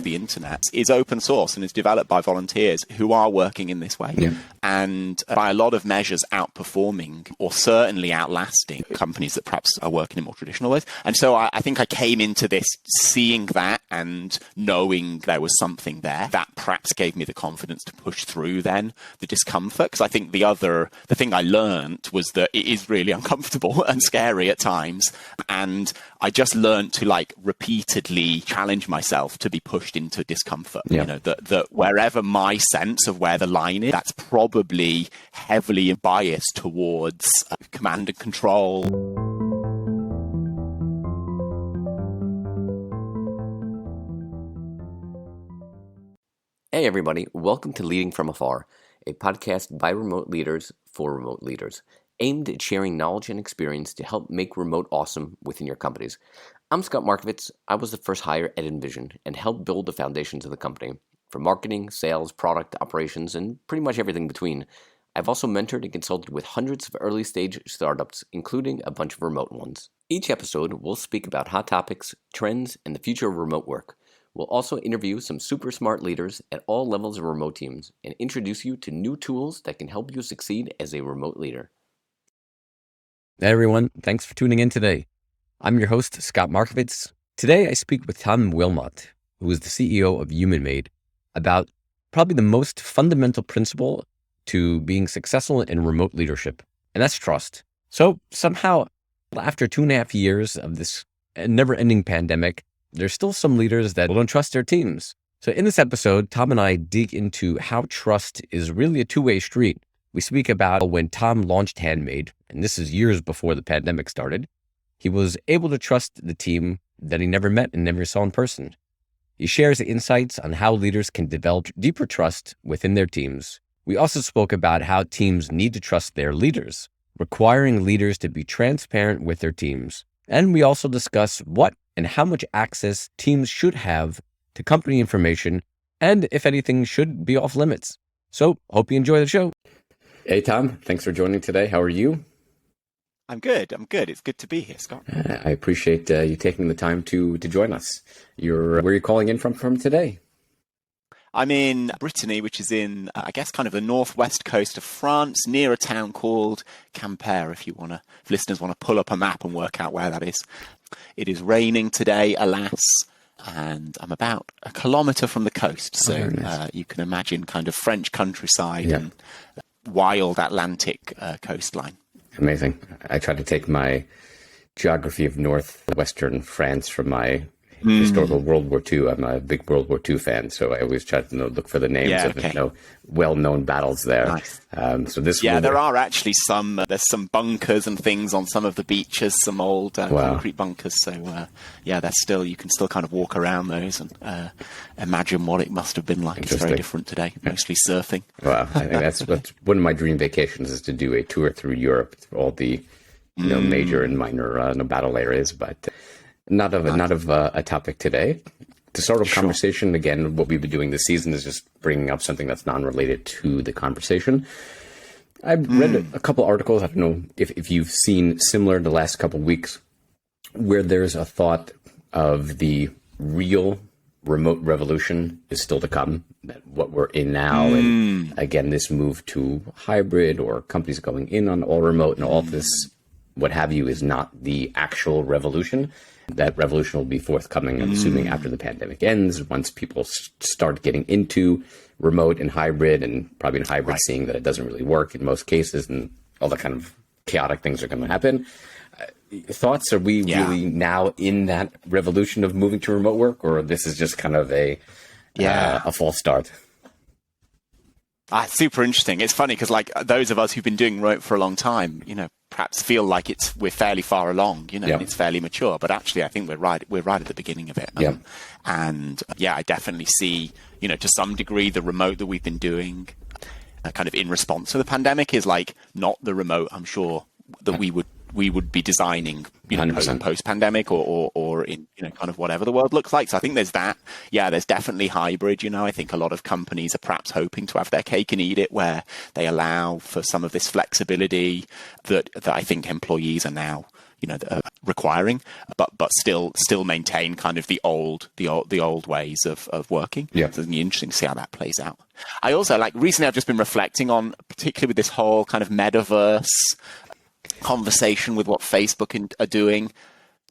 the internet is open source and is developed by volunteers who are working in this way. Yeah. And by a lot of measures outperforming or certainly outlasting companies that perhaps are working in more traditional ways. And so I think I came into this seeing that and knowing there was something there that perhaps gave me the confidence to push through then the discomfort. Because I think the thing I learned was that it is really uncomfortable and scary at times. And I just learned to repeatedly challenge myself to be pushed into discomfort. Yeah. That wherever my sense of where the line is, that's probably heavily biased towards command and control. Hey everybody, welcome to Leading from Afar, a podcast by remote leaders for remote leaders, aimed at sharing knowledge and experience to help make remote awesome within your companies. I'm Scott Markovitz. I was the first hire at Envision and helped build the foundations of the company, from marketing, sales, product, operations, and pretty much everything between. I've also mentored and consulted with hundreds of early-stage startups, including a bunch of remote ones. Each episode, we'll speak about hot topics, trends, and the future of remote work. We'll also interview some super smart leaders at all levels of remote teams and introduce you to new tools that can help you succeed as a remote leader. Hey everyone, thanks for tuning in today. I'm your host, Scott Markovitz. Today I speak with Tom Willmot, who is the CEO of HumanMade, about probably the most fundamental principle to being successful in remote leadership, and that's trust. So somehow, after 2.5 years of this never-ending pandemic, there's still some leaders that don't trust their teams. So in this episode, Tom and I dig into how trust is really a two-way street. We speak about when Tom launched Handmade, and this is years before the pandemic started. He was able to trust the team that he never met and never saw in person. He shares insights on how leaders can develop deeper trust within their teams. We also spoke about how teams need to trust their leaders, requiring leaders to be transparent with their teams. And we also discuss what and how much access teams should have to company information, and if anything should be off limits. So, hope you enjoy the show. Hey, Tom. Thanks for joining today. How are you? I'm good. It's good to be here, Scott. I appreciate you taking the time to join us. Where are you calling in from today? I'm in Brittany, which is in, I guess, kind of the northwest coast of France, near a town called Quimper, if listeners want to pull up a map and work out where that is. It is raining today, alas, and I'm about 1 kilometre from the coast. So nice. You can imagine kind of French countryside and wild Atlantic coastline. Amazing. I try to take my geography of northwestern France from my historical World War II. I'm a big World War II fan, so I always try to look for the names of well-known battles there. Nice. There are actually there's some bunkers and things on some of the beaches, some old concrete bunkers. So you can still kind of walk around those and imagine what it must have been like. It's very different today, mostly surfing. Wow, I think that's one of my dream vacations is to do a tour through Europe, through all the major and minor battle areas, but not of a topic today. To start a conversation, again, what we've been doing this season is just bringing up something that's non-related to the conversation. I've read a couple articles, I don't know if you've seen similar in the last couple of weeks, where there's a thought of the real remote revolution is still to come, that what we're in now, and again, this move to hybrid or companies going in on all remote and all this, what have you, is not the actual revolution. That revolution will be forthcoming, I'm assuming, after the pandemic ends, once people start getting into remote and hybrid, and probably in hybrid seeing that it doesn't really work in most cases, and all the kind of chaotic things are going to happen. Thoughts, are we really now in that revolution of moving to remote work, or this is just kind of a false start? Super interesting. It's funny because those of us who've been doing remote for a long time, perhaps feel like we're fairly far along, and it's fairly mature, but actually I think we're right at the beginning of it. I definitely see, to some degree, the remote that we've been doing kind of in response to the pandemic is not the remote I'm sure that we would be designing, post-pandemic or in, kind of whatever the world looks like. So I think there's that. Yeah, there's definitely hybrid. I think a lot of companies are perhaps hoping to have their cake and eat it, where they allow for some of this flexibility that I think employees are now requiring, but still maintain kind of the old ways of working. Yeah. So it's interesting to see how that plays out. I also recently I've just been reflecting on, particularly with this whole kind of metaverse conversation with what Facebook are doing.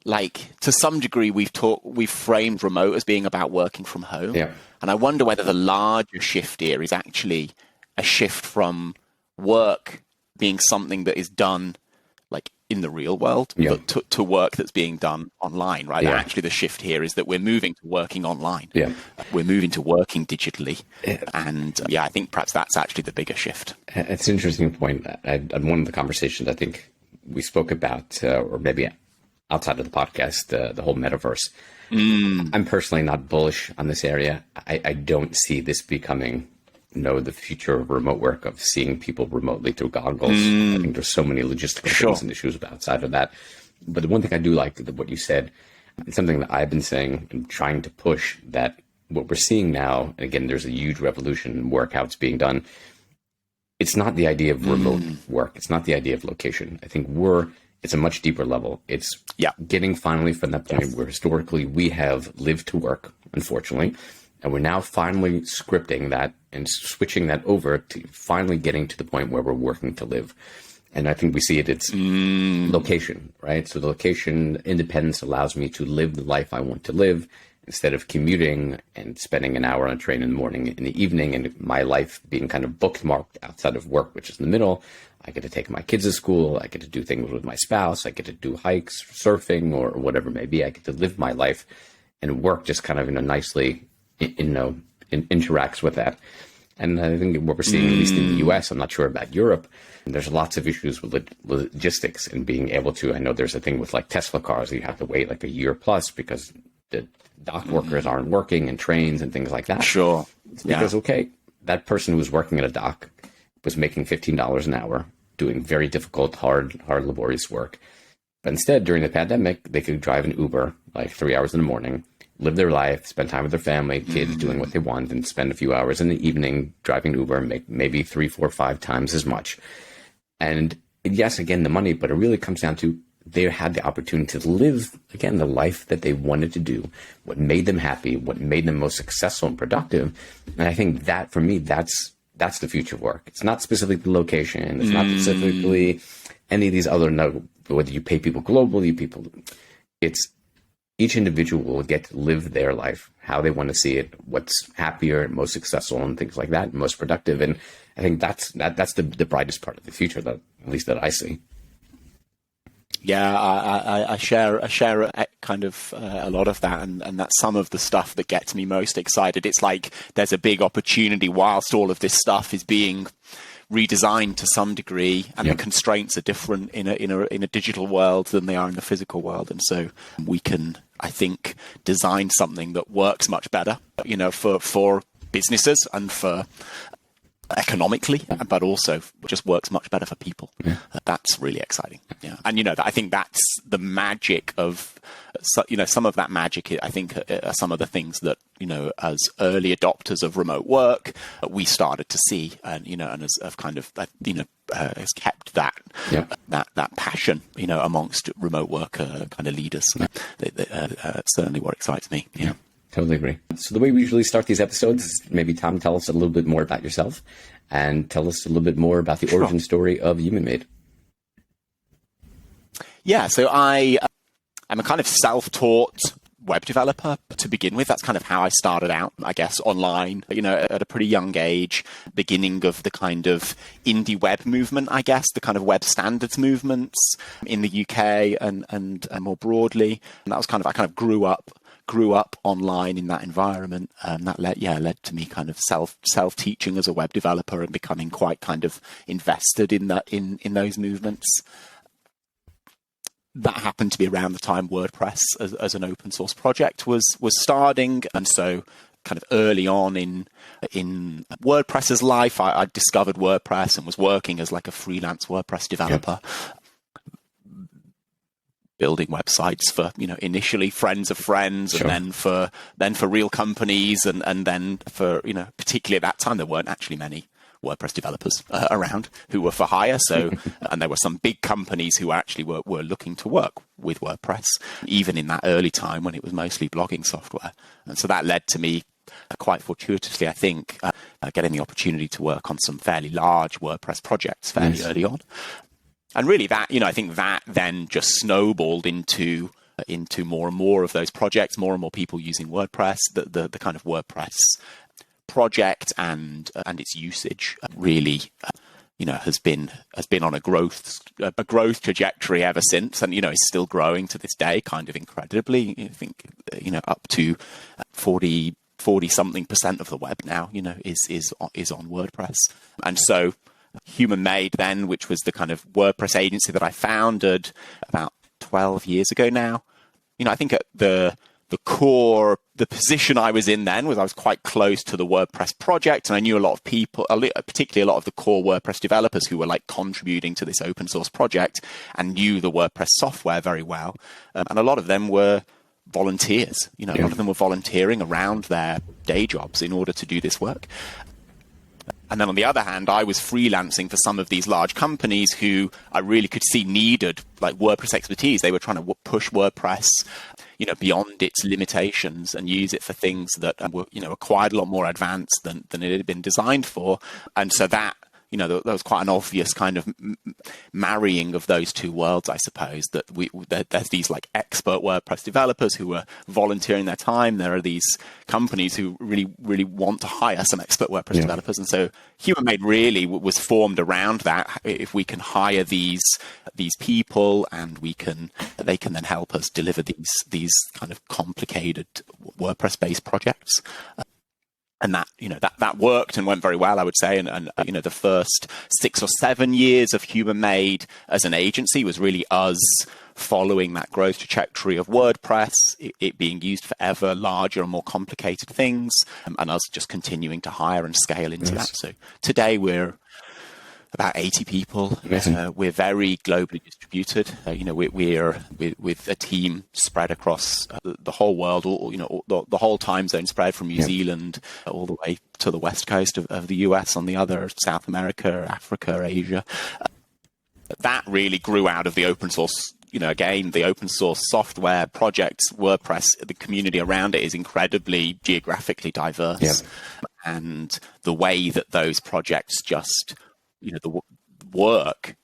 To some degree, we've framed remote as being about working from home. Yeah. And I wonder whether the larger shift here is actually a shift from work being something that is done in the real world, but to work that's being done online, right? Yeah. Actually, the shift here is that we're moving to working online. Yeah. We're moving to working digitally. Yeah. And I think perhaps that's actually the bigger shift. It's an interesting point. One of the conversations I think we spoke about, or maybe outside of the podcast, the whole metaverse. I'm personally not bullish on this area. I don't see this becoming the future of remote work, of seeing people remotely through goggles. I think there's so many logistical things and issues outside of that. But the one thing I do like what you said, it's something that I've been saying and trying to push, that what we're seeing now, and again, there's a huge revolution in work, how it's being done. It's not the idea of remote work. It's not the idea of location. I think it's a much deeper level. It's getting finally from that point where historically we have lived to work, unfortunately, and we're now finally scripting that and switching that over to finally getting to the point where we're working to live. And I think we see it's location, right? So the location independence allows me to live the life I want to live instead of commuting and spending an hour on a train in the morning, in the evening, and my life being kind of bookmarked outside of work, which is in the middle. I get to take my kids to school. I get to do things with my spouse. I get to do hikes, surfing, or whatever it may be. I get to live my life, and work just kind of nicely, interacts with that. And I think what we're seeing, at least in the US, I'm not sure about Europe, there's lots of issues with logistics and being able to, I know there's a thing with Tesla cars, you have to wait a year plus because the dock workers aren't working, and trains and things like that. Sure. Because, okay, that person who was working at a dock was making $15 an hour, doing very difficult, hard, laborious work. But instead, during the pandemic, they could drive an Uber 3 hours in the morning, live their life, spend time with their family, kids, doing what they want, and spend a few hours in the evening driving Uber and make maybe 3, 4, 5 times as much. And yes, again, the money, but it really comes down to they had the opportunity to live, again, the life that they wanted to do, what made them happy, what made them most successful and productive. And I think that, for me, that's the future of work. It's not specifically the location. It's not specifically any of these other, whether you pay people globally, it's each individual will get to live their life, how they want to see it, what's happier, most successful, and things like that, most productive. And I think that's the brightest part of the future, that at least that I see. Yeah, I share kind of a lot of that, and that's some of the stuff that gets me most excited. It's there's a big opportunity whilst all of this stuff is being redesigned to some degree, and the constraints are different in a digital world than they are in the physical world, and so we can, I think, design something that works much better, for businesses and for economically, but also just works much better for people. That's really exciting. And I think that's the magic of some of that magic, I think, are some of the things that as early adopters of remote work we started to see, and and have kind of has kept that passion amongst remote work kind of leaders. That's certainly what excites me. Totally agree. So the way we usually start these episodes is maybe, Tom, tell us a little bit more about yourself and tell us a little bit more about the origin story of HumanMade. Yeah, so I'm a kind of self-taught web developer to begin with. That's kind of how I started out, I guess, online, at a pretty young age, beginning of the kind of indie web movement, I guess, the kind of web standards movements in the UK and more broadly. And that was I kind of grew up online in that environment, and that led to me kind of self-teaching as a web developer and becoming quite kind of invested in that in those movements. That happened to be around the time WordPress as an open source project was starting, and so kind of early on in WordPress's life, I discovered WordPress and was working as a freelance WordPress developer. Building websites for initially friends of friends, and then for real companies, and then for particularly at that time there weren't actually many WordPress developers around who were for hire. So, and there were some big companies who actually were looking to work with WordPress, even in that early time when it was mostly blogging software. And so that led to me quite fortuitously, I think, getting the opportunity to work on some fairly large WordPress projects fairly early on. And really that, I think that then just snowballed into more and more of those projects, more and more people using WordPress, the kind of WordPress project and its usage really, has been on a growth trajectory ever since, and is still growing to this day, kind of incredibly. I think up to 40 something% of the web now, is on WordPress. And so Human Made then, which was the kind of WordPress agency that I founded about 12 years ago now, I think at the position I was in then was I was quite close to the WordPress project, and I knew a lot of people, particularly a lot of the core WordPress developers who were like contributing to this open source project and knew the WordPress software very well. And a lot of them were volunteers, a lot of them were volunteering around their day jobs in order to do this work. And then on the other hand, I was freelancing for some of these large companies who I really could see needed like WordPress expertise. They were trying to push WordPress, beyond its limitations and use it for things that were, quite a lot more advanced than it had been designed for. And so that, there was quite an obvious kind of marrying of those two worlds, I suppose, that there's these like expert WordPress developers who are volunteering their time. There are these companies who really, really want to hire some expert WordPress developers. And so Human Made really was formed around that. If we can hire these people and they can then help us deliver these kind of complicated WordPress-based projects. And that, that worked and went very well, I would say. And the first 6 or 7 years of Human Made as an agency was really us following that growth trajectory of WordPress, it being used for ever larger and more complicated things, and us just continuing to hire and scale into that. So today we're about 80 people. We're very globally distributed. We're with a team spread across the whole world, the whole time zone spread from New Zealand all the way to the west coast of the US on the other, South America, Africa, Asia. That really grew out of the open source. Again, the open source software projects, WordPress, the community around it is incredibly geographically diverse. And the way that those projects just the work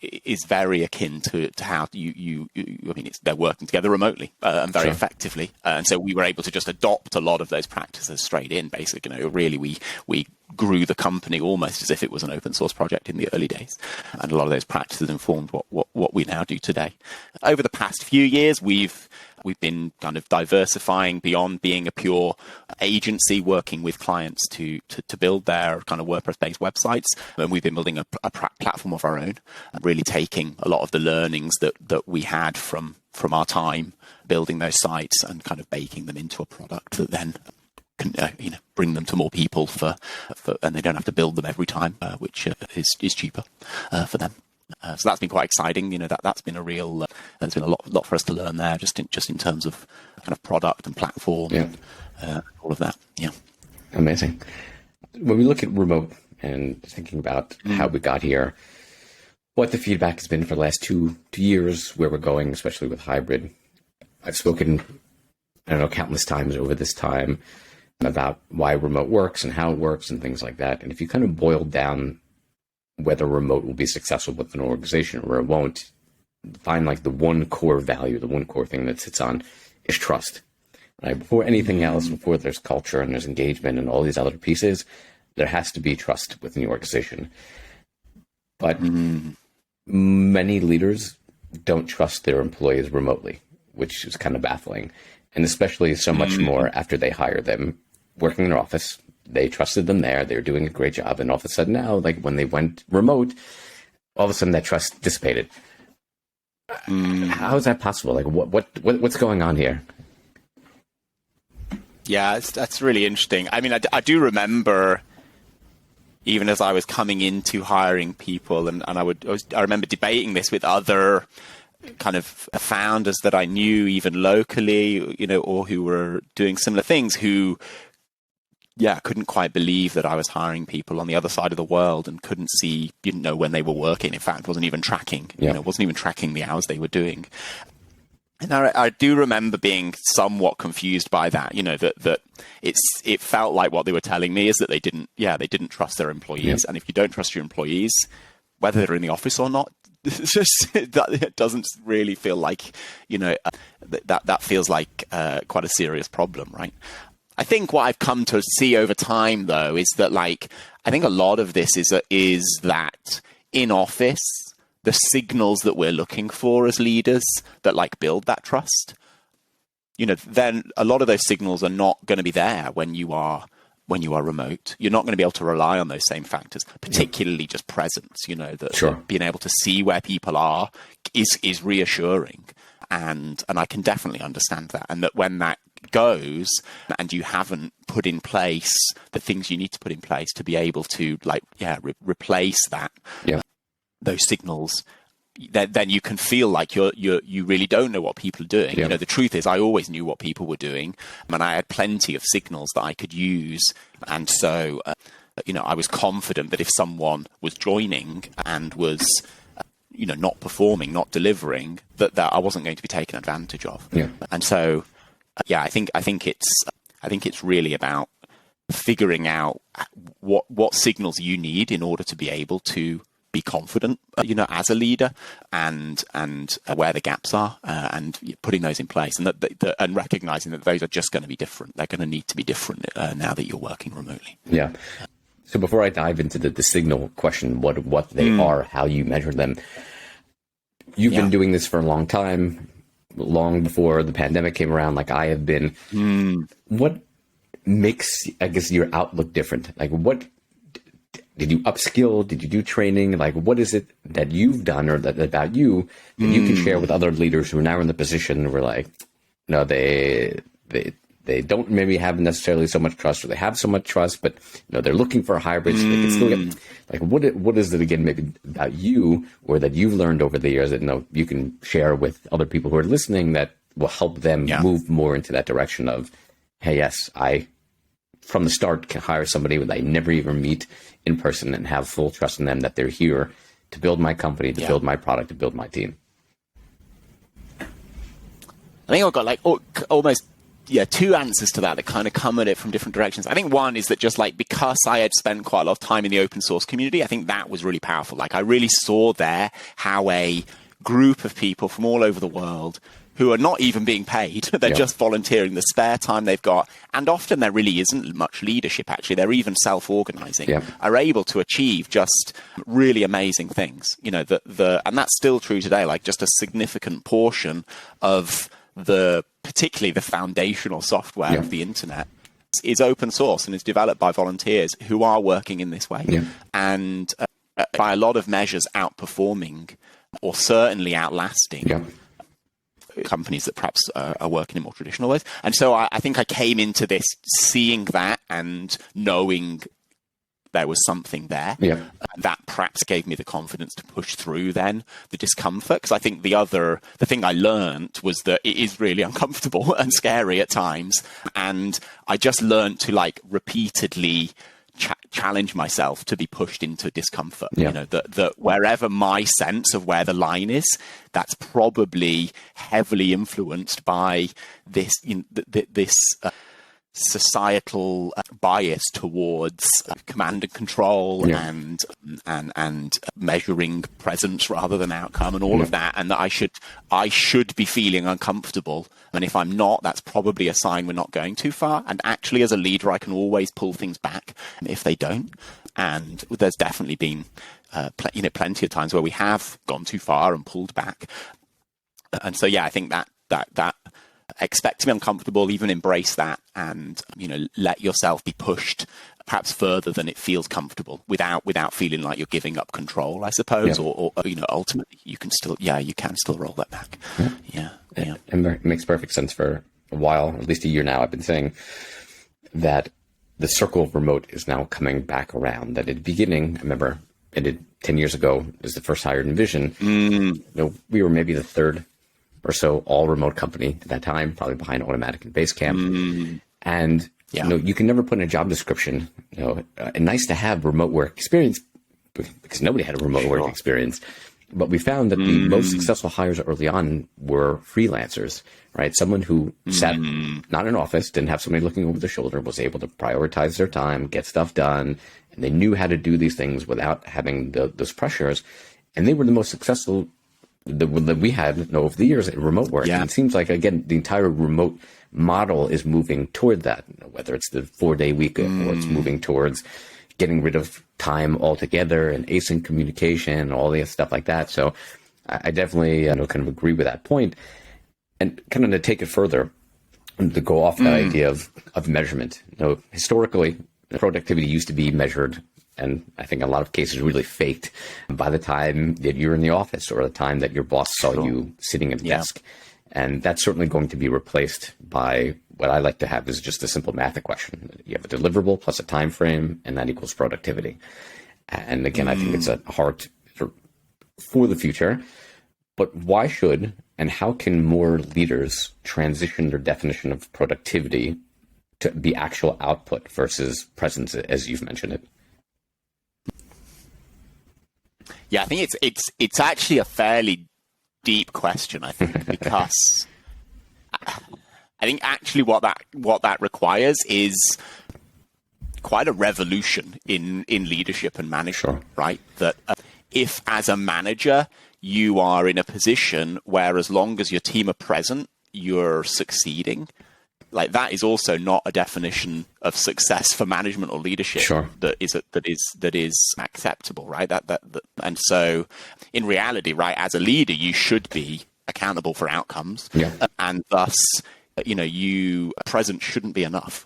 is very akin to how they're working together remotely and very effectively. And so we were able to just adopt a lot of those practices straight in, basically. Really, we grew the company almost as if it was an open source project in the early days. And a lot of those practices informed what we now do today. Over the past few years, we've been kind of diversifying beyond being a pure agency working with clients to build their kind of WordPress-based websites. And we've been building a platform of our own, really taking a lot of the learnings that we had from our time building those sites and kind of baking them into a product that then can bring them to more people and they don't have to build them every time, which is cheaper for them. So that's been quite exciting. That's been a real. There's been a lot for us to learn there, just in terms of kind of product and platform, and all of that. Yeah, amazing. When we look at remote and thinking about how we got here, what the feedback has been for the last two years, where we're going, especially with hybrid. I've spoken, countless times over this time about why remote works and how it works and things like that. And if you kind of boil down whether remote will be successful with an organization or it won't, find like the one core value, the one core thing that sits on is trust. Right? Before anything else, before there's culture and there's engagement and all these other pieces, there has to be trust within the organization. But many leaders don't trust their employees remotely, which is kind of baffling. And especially so much more after they hire them working in their office. They trusted them there. They were doing a great job. And all of a sudden now, like when they went remote, all of a sudden that trust dissipated. How is that possible? Like what's going on here? Yeah, that's really interesting. I mean, I do remember, even as I was coming into hiring people, and I remember debating this with other kind of founders that I knew, even locally, or who were doing similar things, who couldn't quite believe that I was hiring people on the other side of the world and didn't know when they were working. In fact, wasn't even tracking the hours they were doing. And I do remember being somewhat confused by that, that it felt like what they were telling me is that they didn't trust their employees. Yeah. And if you don't trust your employees, whether they're in the office or not, it doesn't really feel like, that feels like quite a serious problem, right? I think what I've come to see over time, though, is that I think a lot of this is that in office, the signals that we're looking for as leaders that build that trust, then a lot of those signals are not going to be there when you are remote. You're not going to be able to rely on those same factors, particularly just presence, that being able to see where people are is reassuring. And I can definitely understand that. And that when that goes and you haven't put in place the things you need to put in place to be able to replace that, those signals, then you can feel like you really don't know what people are doing. Yeah. The truth is I always knew what people were doing, and I had plenty of signals that I could use. And so, I was confident that if someone was joining and was, not performing, not delivering, that I wasn't going to be taken advantage of. Yeah. And so, I think it's really about figuring out what signals you need in order to be able to be confident, as a leader, and where the gaps are, and putting those in place, and and recognizing that those are just going to be different. They're going to need to be different now that you're working remotely. Yeah. So before I dive into the signal question, what they are, how you measure them, you've been doing this for a long time, long before the pandemic came around, like I have been. What makes, I guess, your outlook different? What did you upskill? Did you do training? What is it that you've done or that about you that you can share with other leaders who are now in the position where they don't maybe have necessarily so much trust, or they have so much trust, but they're looking for a hybrid, so they can still get what is it again maybe about you or that you've learned over the years that you can share with other people who are listening that will help them move more into that direction of, hey, yes, I from the start can hire somebody that I never even meet in person and have full trust in them that they're here to build my company, to build my product, to build my team. I think I've got almost two answers to that kind of come at it from different directions. I think one is that just because I had spent quite a lot of time in the open source community, I think that was really powerful. I really saw there how a group of people from all over the world who are not even being paid, they're just volunteering the spare time they've got, and often there really isn't much leadership, actually, they're even self-organizing, are able to achieve just really amazing things. And that's still true today, just a significant portion of particularly the foundational software of the internet is open source and is developed by volunteers who are working in this way. And by a lot of measures outperforming or certainly outlasting companies that perhaps are working in more traditional ways. And so I think I came into this seeing that and knowing there was something there that perhaps gave me the confidence to push through then the discomfort. Because I think the thing I learned was that it is really uncomfortable and scary at times. And I just learned to repeatedly challenge myself to be pushed into discomfort. That wherever my sense of where the line is, that's probably heavily influenced by this societal bias towards command and control and measuring presence rather than outcome and all of that, and that I should be feeling uncomfortable, and if I'm not, that's probably a sign we're not going too far. And actually, as a leader, I can always pull things back if they don't. And there's definitely been plenty of times where we have gone too far and pulled back. And so I think that expect to be uncomfortable, even embrace that, and let yourself be pushed perhaps further than it feels comfortable without feeling like you're giving up control, I suppose, or ultimately you can still roll that back. It makes perfect sense. For a while, at least a year now, I've been saying that the circle of remote is now coming back around. That at the beginning, I remember I did 10 years ago, as the first hired in Vision, we were maybe the third or so all remote company at that time, probably behind Automatic and Basecamp. And Yeah. You can never put in a job description, nice to have remote work experience, because nobody had a remote work experience. But we found that the most successful hires early on were freelancers, right? Someone who sat not in an office, didn't have somebody looking over their shoulder, was able to prioritize their time, get stuff done, and they knew how to do these things without having those pressures. And they were the most successful that we had over the years in remote work. Yeah. And it seems like, again, the entire remote model is moving toward that, whether it's the 4-day week or it's moving towards getting rid of time altogether and async communication and all the stuff like that. So I definitely kind of agree with that point. And kind of to take it further, to go off that idea of measurement. Historically, productivity used to be measured, and I think in a lot of cases really faked, by the time that you're in the office or the time that your boss saw you sitting at a desk. And that's certainly going to be replaced by what I like to have is just a simple math equation. You have a deliverable plus a time frame, and that equals productivity. And again, I think it's a hard for the future. But why should and how can more leaders transition their definition of productivity to be actual output versus presence, as you've mentioned it? Yeah, I think it's actually a fairly deep question, I think, because I think actually what that requires is quite a revolution in leadership and management, right? That if as a manager you are in a position where as long as your team are present, you're succeeding, like that is also not a definition of success for management or leadership that is acceptable, right? And so in reality, right, as a leader, you should be accountable for outcomes, and thus, present shouldn't be enough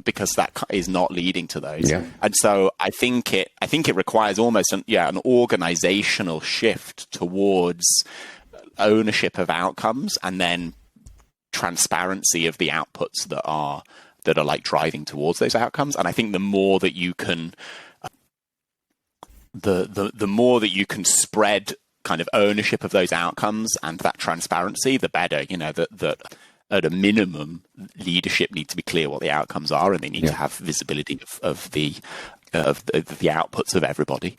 because that is not leading to those. And so I think it requires almost an organizational shift towards ownership of outcomes and then transparency of the outputs that are like driving towards those outcomes. And I think the more that you can the more that you can spread kind of ownership of those outcomes and that transparency, the better. That at a minimum, leadership need to be clear what the outcomes are, and they need to have visibility of the outputs of everybody.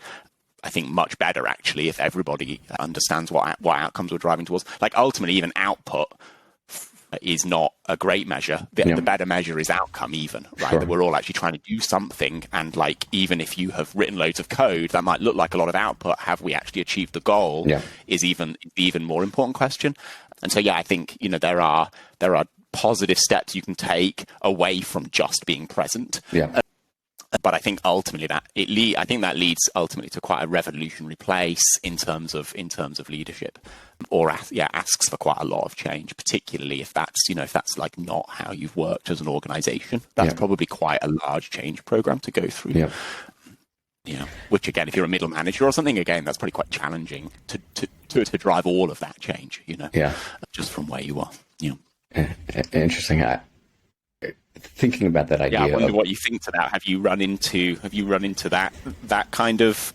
I think much better actually if everybody understands what outcomes we're driving towards. Like ultimately, even output is not a great measure. The better measure is outcome, even, right? That we're all actually trying to do something, and like even if you have written loads of code that might look like a lot of output, have we actually achieved the goal? Is even more important question. And so I think there are positive steps you can take away from just being present. But I think ultimately that leads ultimately to quite a revolutionary place in terms of leadership, or asks for quite a lot of change, particularly if that's like not how you've worked as an organization. That's probably quite a large change program to go through. Which again, if you're a middle manager or something, again, that's probably quite challenging to drive all of that change. Just from where you are. Interesting. Thinking about that idea. I wonder what you think to that. Have you run into that kind of,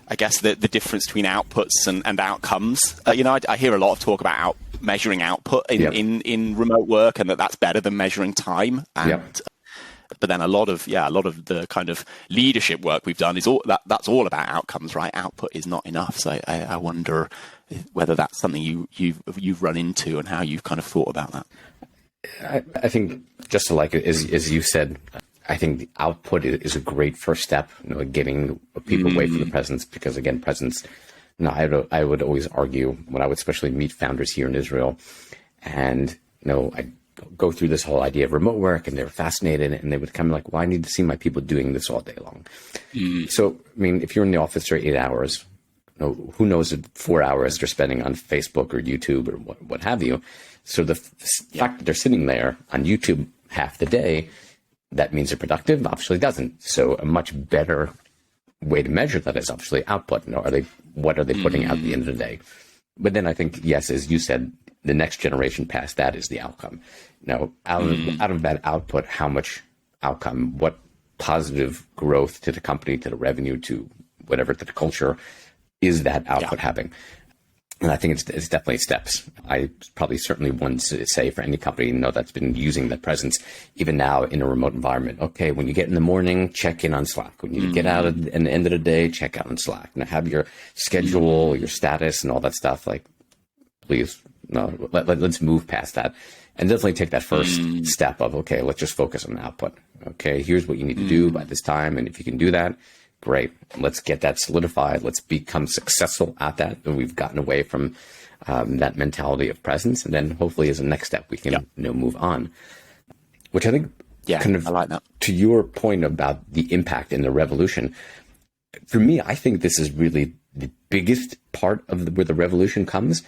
I guess, the difference between outputs and outcomes? I hear a lot of talk about measuring output in remote work, and that's better than measuring time. But then a lot of the kind of leadership work we've done is that's all about outcomes, right? Output is not enough. So I wonder whether that's something you've run into and how you've kind of thought about that. I think just like as you said, I think the output is a great first step, getting people away from the presence, because again, presence. I would always argue when I would especially meet founders here in Israel, and I go through this whole idea of remote work, and they were fascinated, and they would come like, well, I need to see my people doing this all day long. So, I mean, if you're in the office for 8 hours, who knows if 4 hours they're spending on Facebook or YouTube or what have you. So the fact that they're sitting there on YouTube half the day, that means they're productive? Obviously doesn't. So a much better way to measure that is obviously output. What are they putting out at the end of the day? But then I think, yes, as you said, the next generation past that is the outcome. Now, out of that output, how much outcome, what positive growth to the company, to the revenue, to whatever, to the culture, is that output having? And I think it's definitely steps. I probably certainly wouldn't say for any company, that's been using that presence, even now in a remote environment. Okay, when you get in the morning, check in on Slack. When you get out at the end of the day, check out on Slack. And have your schedule, your status, and all that stuff. Like, please, no, let's move past that. And definitely take that first step of, okay, let's just focus on output. Okay, here's what you need to do by this time. And if you can do that, great. Let's get that solidified. Let's become successful at that. And we've gotten away from that mentality of presence. And then hopefully as a next step, we can move on. Which I think kind of, I like that. To your point about the impact and the revolution, for me, I think this is really the biggest part of where the revolution comes.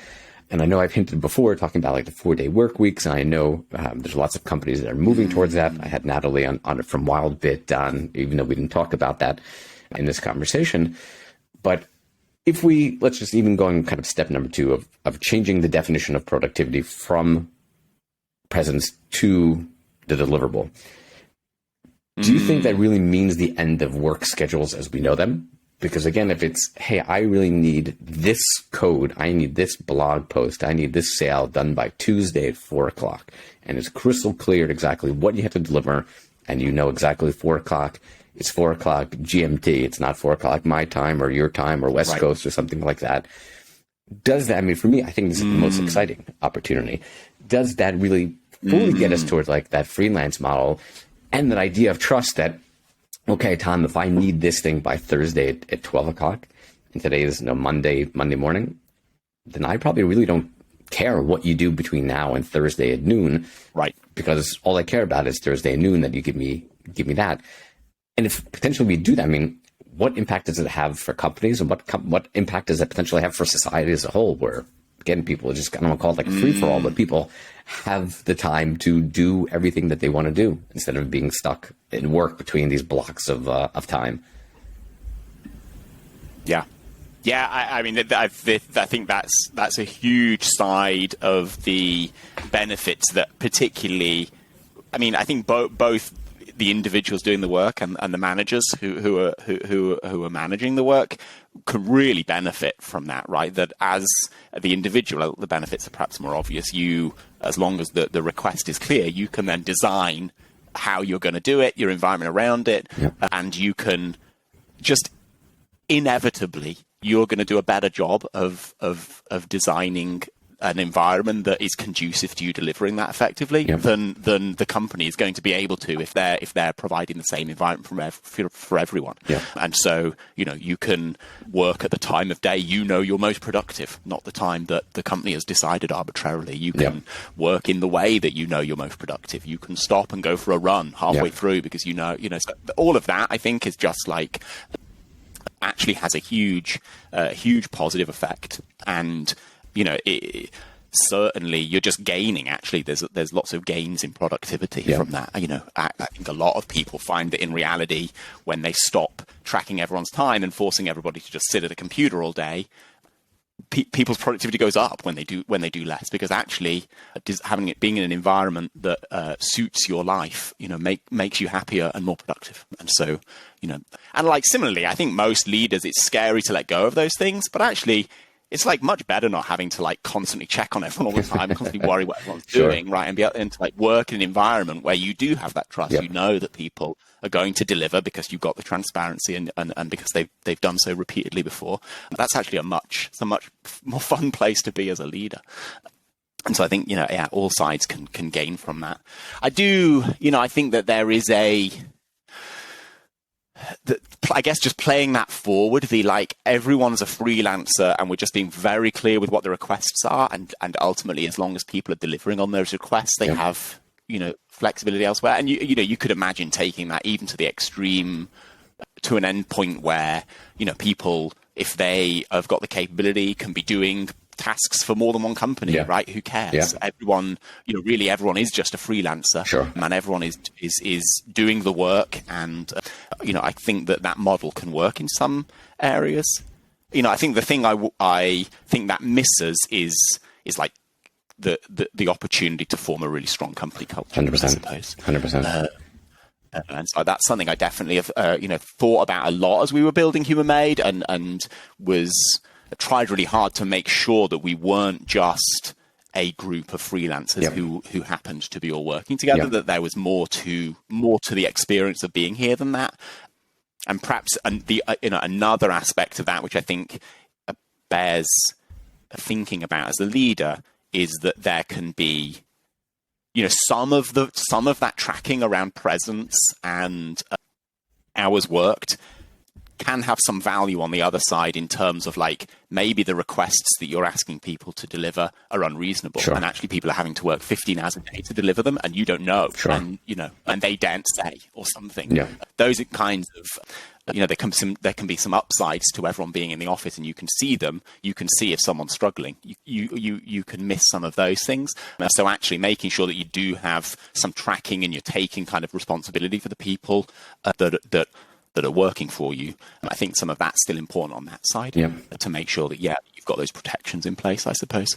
And I know I've hinted before talking about like the 4-day work weeks. And I know there's lots of companies that are moving towards that. I had Natalie on it from WildBit on, even though we didn't talk about that in this conversation. But if let's just even going kind of step number 2 of changing the definition of productivity from presence to the deliverable. Do you think that really means the end of work schedules as we know them? Because again, if it's, hey, I really need this code, I need this blog post, I need this sale done by Tuesday at 4:00, and it's crystal clear exactly what you have to deliver, and exactly 4:00, it's 4:00 GMT, it's not 4:00 my time or your time or West Coast or something like that. Does that, for me, I think this is the most exciting opportunity. Does that really fully get us towards like that freelance model and that idea of trust that, okay, Tom, if I need this thing by Thursday at 12:00, and today is Monday morning, then I probably really don't care what you do between now and Thursday at noon, right? Because all I care about is Thursday at noon that you give me that. And if potentially we do that, what impact does it have for companies, and what impact does it potentially have for society as a whole? Where again, people are just, I don't want to call it like a free for all, but people have the time to do everything that they want to do instead of being stuck in work between these blocks of time. Yeah. I think that's a huge side of the benefits that particularly, I think both the individuals doing the work and the managers who are managing the work can really benefit from that, right? That as the individual, the benefits are perhaps more obvious. You, as long as the request is clear, you can then design how you're going to do it, your environment around it, and you can just inevitably, you're going to do a better job of designing an environment that is conducive to you delivering that effectively than the company is going to be able to if they're providing the same environment for everyone. And so you can work at the time of day you're most productive, not the time that the company has decided arbitrarily. You can work in the way that you're most productive. You can stop and go for a run halfway through because so all of that I think is just like actually has a huge positive effect. And certainly you're just gaining. Actually, there's lots of gains in productivity from that. I think a lot of people find that in reality, when they stop tracking everyone's time and forcing everybody to just sit at a computer all day, people's productivity goes up when they do less, because actually being in an environment that suits your life, makes you happier and more productive. And so, and like similarly, I think most leaders, it's scary to let go of those things, but actually it's like much better not having to like constantly check on everyone all the time, constantly worry what everyone's doing, right? And be able to like work in an environment where you do have that trust. You know that people are going to deliver because you've got the transparency and because they've done so repeatedly before. That's actually a much more fun place to be as a leader. And so I think, all sides can gain from that. I think that there is I guess just playing that forward, everyone's a freelancer and we're just being very clear with what the requests are. And ultimately, as long as people are delivering on those requests, they have, flexibility elsewhere. And you could imagine taking that even to the extreme, to an end point where, people, if they have got the capability, can be doing tasks for more than one company, right? Who cares? Everyone, really everyone is just a freelancer, and everyone is doing the work. And I think that model can work in some areas. I think the thing I think that misses is like the opportunity to form a really strong company culture. 100%. I suppose. 100%. And so that's something I definitely have thought about a lot as we were building Human Made, and was tried really hard to make sure that we weren't just a group of freelancers who happened to be all working together, that there was more to the experience of being here than that. And perhaps another aspect of that, which I think bears thinking about as a leader, is that there can be, some of that tracking around presence and hours worked can have some value on the other side in terms of like maybe the requests that you're asking people to deliver are unreasonable, and actually people are having to work 15 hours a day to deliver them, and you don't know, and they daren't say or something. Those are kinds of there can be some upsides to everyone being in the office, and you can see them. You can see if someone's struggling. You can miss some of those things. So actually making sure that you do have some tracking and you're taking kind of responsibility for the people that are working for you. I think some of that's still important on that side to make sure that, you've got those protections in place, I suppose.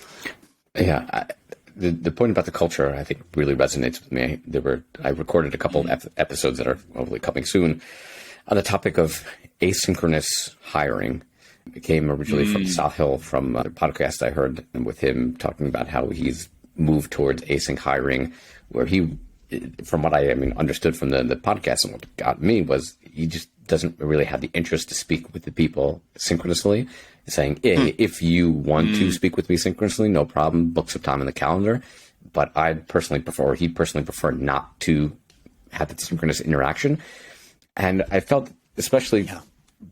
Yeah. The point about the culture, I think, really resonates with me. I recorded a couple of episodes that are hopefully coming soon on the topic of asynchronous hiring. It came originally from Sahil, from a podcast I heard with him talking about how he's moved towards async hiring, where he, from what I understood from the podcast, and what got me was he just doesn't really have the interest to speak with the people synchronously, saying, if you want to speak with me synchronously, no problem, book some time in the calendar. But he personally preferred not to have that synchronous interaction. And I felt, especially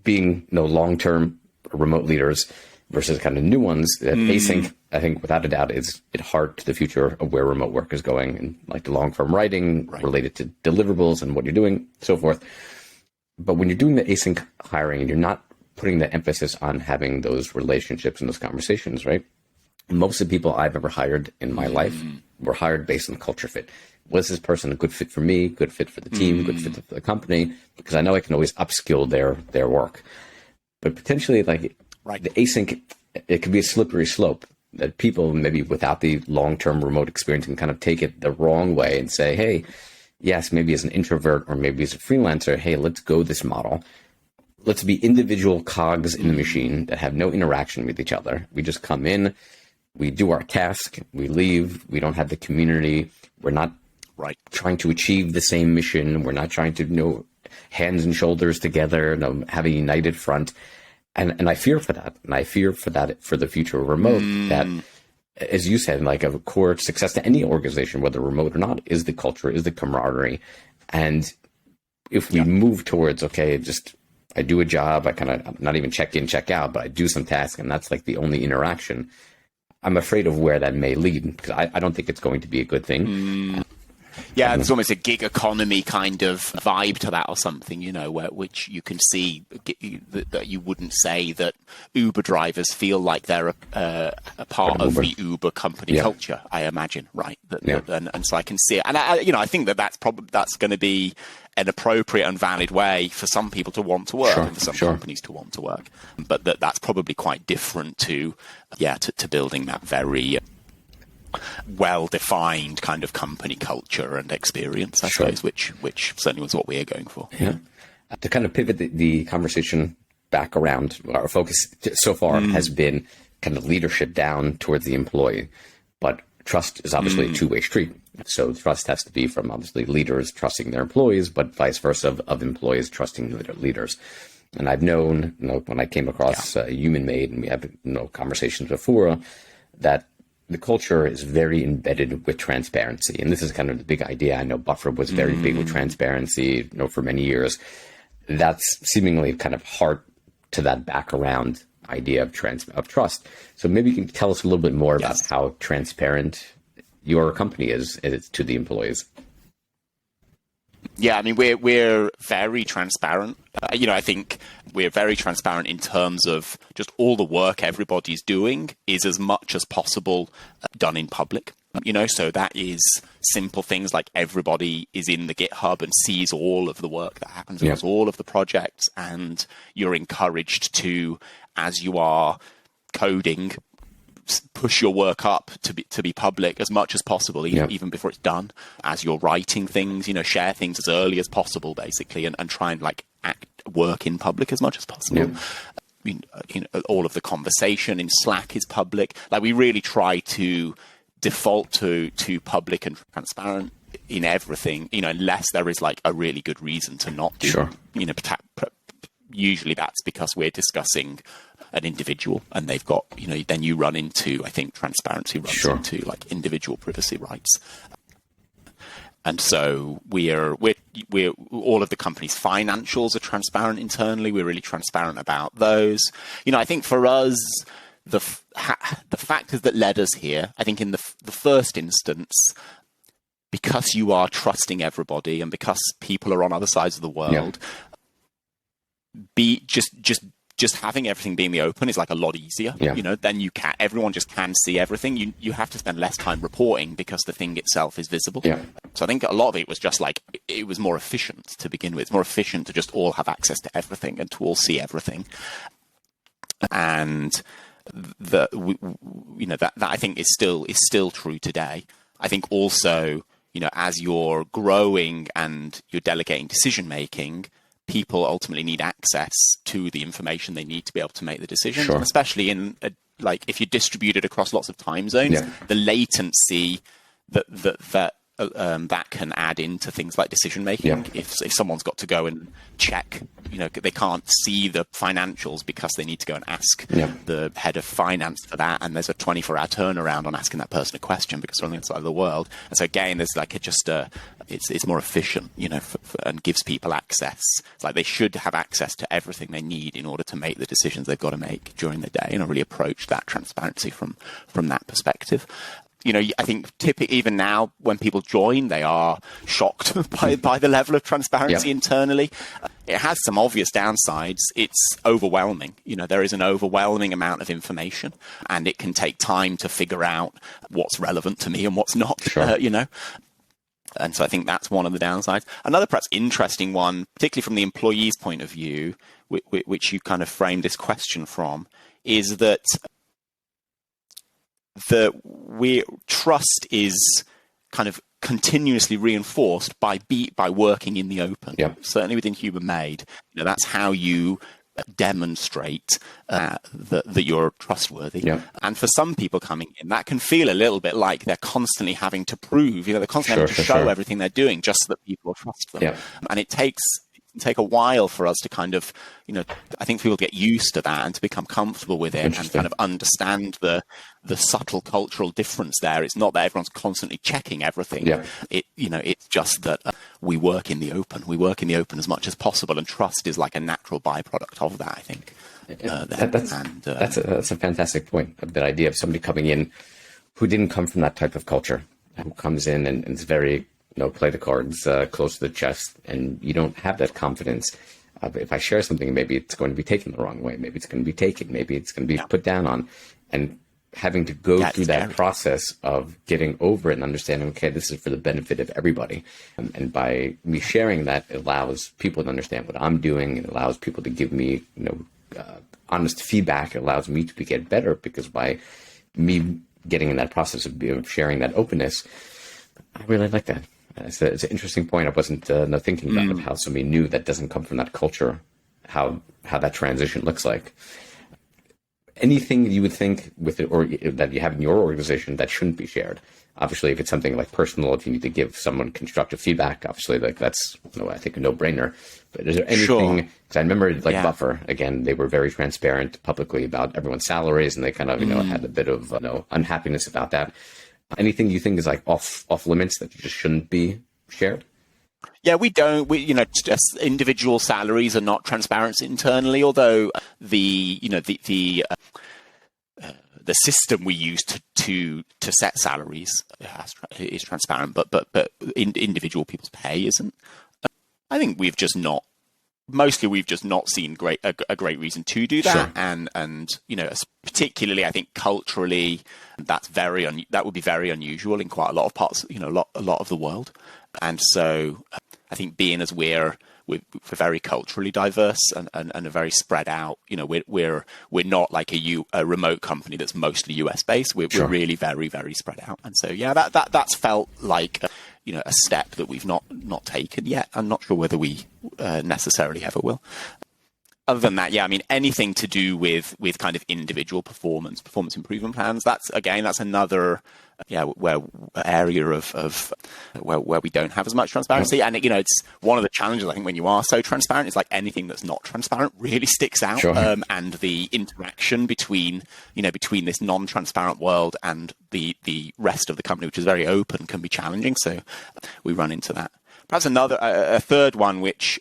being long-term remote leaders versus kind of new ones, that async, I think, without a doubt, is hard to the future of where remote work is going, and like the long-form writing related to deliverables and what you're doing, so forth. But when you're doing the async hiring and you're not putting the emphasis on having those relationships and those conversations, right? Most of the people I've ever hired in my life were hired based on culture fit. Was this person a good fit for me, good fit for the team, good fit for the company? Because I know I can always upskill their work. But potentially, like the async, it could be a slippery slope that people maybe without the long-term remote experience can kind of take it the wrong way and say, hey, yes, maybe as an introvert or maybe as a freelancer, hey, let's go this model. Let's be individual cogs in the machine that have no interaction with each other. We just come in, we do our task, we leave, we don't have the community. We're not trying to achieve the same mission. We're not trying to, hands and shoulders together, have a united front. And I fear for that. And I fear for that for the future of remote, that, as you said, like a core success to any organization, whether remote or not, is the culture, is the camaraderie. And if we move towards, I do a job, I kind of not even check in, check out, but I do some tasks, and that's like the only interaction, I'm afraid of where that may lead, because I don't think it's going to be a good thing. Yeah, there's almost a gig economy kind of vibe to that or something, which you can see that you wouldn't say that Uber drivers feel like they're a part of the Uber company culture, I imagine, right? And so I can see it. And I think that's going to be an appropriate and valid way for some people to want to work and for some companies to want to work. But that's probably quite different to building that very well-defined kind of company culture and experience, I suppose, which certainly was what we are going for. Yeah. To kind of pivot the conversation back around, our focus so far has been kind of leadership down towards the employee, but trust is obviously a two-way street. So trust has to be from obviously leaders trusting their employees, but vice versa of employees trusting their leaders. And I've known, when I came across Human Made, and we have conversations before, that the culture is very embedded with transparency. And this is kind of the big idea. I know Buffer was very big with transparency, for many years. That's seemingly kind of hard to that background idea of trust. So maybe you can tell us a little bit more about how transparent your company is to the employees. Yeah, I mean, we're very transparent. I think we're very transparent in terms of just all the work everybody's doing is as much as possible done in public. So that is simple things like everybody is in the GitHub and sees all of the work that happens across all of the projects, and you're encouraged to, as you are coding, push your work up to be public as much as possible, even before it's done. As you're writing things, share things as early as possible, basically, and try and work in public as much as possible. all of the conversation in Slack is public. Like, we really try to default to public and transparent in everything, unless there is like a really good reason to not do. Sure. Usually that's because we're discussing an individual and they've got, then you run into, I think, transparency runs into like individual privacy rights. And so we're all of the company's financials are transparent internally. We're really transparent about those. I think for us, the factors that led us here, I think in the first instance, because you are trusting everybody and because people are on other sides of the world, just having everything being the open is like a lot easier. Then everyone just can see everything. You have to spend less time reporting because the thing itself is visible. So I think a lot of it was just like, it was more efficient to begin with. It's more efficient to just all have access to everything and to all see everything. And that I think is still true today. I think also, as you're growing and you're delegating decision making, people ultimately need access to the information they need to be able to make the decisions, especially in if you're distributed across lots of time zones, the latency that can add into things like decision making. If someone's got to go and check, they can't see the financials because they need to go and ask the head of finance for that, and there's a 24-hour turnaround on asking that person a question because they're on the other side of the world. And so again, there's like it's more efficient, and gives people access. It's like they should have access to everything they need in order to make the decisions they've got to make during the day, and really approach that transparency from that perspective. I think typically even now when people join, they are shocked by the level of transparency internally. It has some obvious downsides. It's overwhelming. There is an overwhelming amount of information, and it can take time to figure out what's relevant to me and what's not, And so I think that's one of the downsides. Another perhaps interesting one, particularly from the employee's point of view, which you kind of framed this question from, is that trust is kind of continuously reinforced by working in the open. Certainly within Human Made, that's how you demonstrate that you're trustworthy. And for some people coming in, that can feel a little bit like they're constantly having to prove, they're constantly having to show everything they're doing just so that people will trust them. And it can take a while for us to kind of, I think people get used to that and to become comfortable with it and kind of understand the subtle cultural difference there. It's not that everyone's constantly checking everything. It's just that we work in the open. We work in the open as much as possible, and trust is like a natural byproduct of that, I think. That's a fantastic point. That idea of somebody coming in who didn't come from that type of culture, who comes in and is very, play the cards close to the chest, and you don't have that confidence. If I share something, maybe it's going to be taken the wrong way. Maybe it's going to be taken. Maybe it's going to be put down on. And having to go through that process of getting over it and understanding, okay, this is for the benefit of everybody. And by me sharing that, it allows people to understand what I'm doing. It allows people to give me, honest feedback. It allows me to get better, because by me getting in that process of sharing that openness, I really like that. It's an interesting point. I wasn't thinking about how somebody new that doesn't come from that culture, how that transition looks like. Anything you would think with it, or that you have in your organization that shouldn't be shared? Obviously, if it's something like personal, if you need to give someone constructive feedback, obviously, that's I think a no-brainer. But is there anything? Because I remember Buffer, again, they were very transparent publicly about everyone's salaries, and they kind of had a bit of unhappiness about that. Anything you think is like off limits that you just shouldn't be shared? Yeah, we don't. Just individual salaries are not transparent internally. Although the system we use to set salaries is transparent, but individual people's pay isn't. I think we've just not seen a great reason to do that, and particularly I think culturally that would be very unusual in quite a lot of parts, a lot of the world. And so I think being as we're very culturally diverse and are very spread out, we're not like a remote company that's mostly US based. We're really very, very spread out. And so that's felt like a step that we've not taken yet. I'm not sure whether we necessarily ever will. other than that, yeah, I mean, anything to do with kind of individual performance improvement plans. That's another area of where we don't have as much transparency. And it's one of the challenges, I think, when you are so transparent. It's like anything that's not transparent really sticks out. Sure. And the interaction between this non-transparent world and the rest of the company, which is very open, can be challenging. So we run into that. Perhaps a third one, which